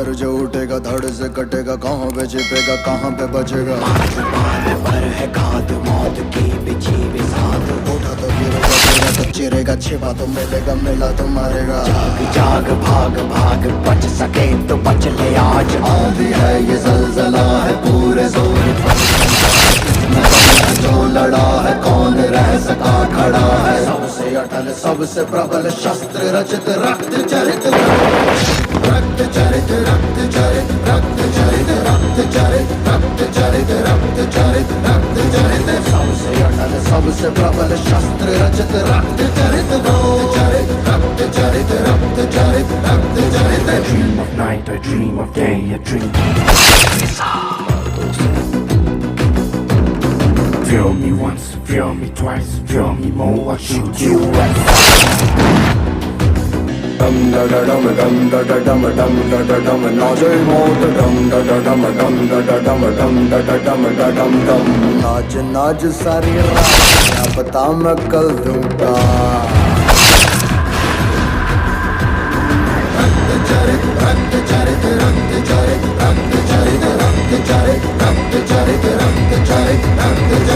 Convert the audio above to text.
फिर जो उठेगा धड़ से कटेगा, कहाँ पे छिपेगा कहाँ पे बचेगा। पर है खाद मौत की बिछी बिसात, उठा तो गिरेगा तो चिरेगा, छिपा तो मिलेगा, मिला तो मारेगा। जाग जाग भाग भाग, बच सके तो बच ले आज। आंधी है ये ज़लज़ला है पूरे जोर पर, जो लड़ा है कौन रह सका खड़ा है। सबसे अटल सबसे प्रबल शस्त्र रचित रक्त चरित, रक्त चरित रक्त चरित रक्त चरित रक्त चरित रक्त चरित रक्त चरित रक्त चरित। सबसे अटल सबसे प्रबल शस्त्र रचित रक्त चरित, रक्त चरित रक्त चरित रक्त चरित रक्त चरित। I dream of night, I dream of day, I dream. Feel me once, feel me twice, feel me more, I'll shoot you right. Dum da da dum dum da da dum dum da da dum, नाचे मौत dum da da dum dum da da dum dum da da dum da dum dum। नाच नाच सारी रात, क्या पता मैं कल दूंगा। रक्त चरित रक्त चरित रक्त चरित रक्त चरित रक्त चरित रक्त चरित रक्त चरित रक्त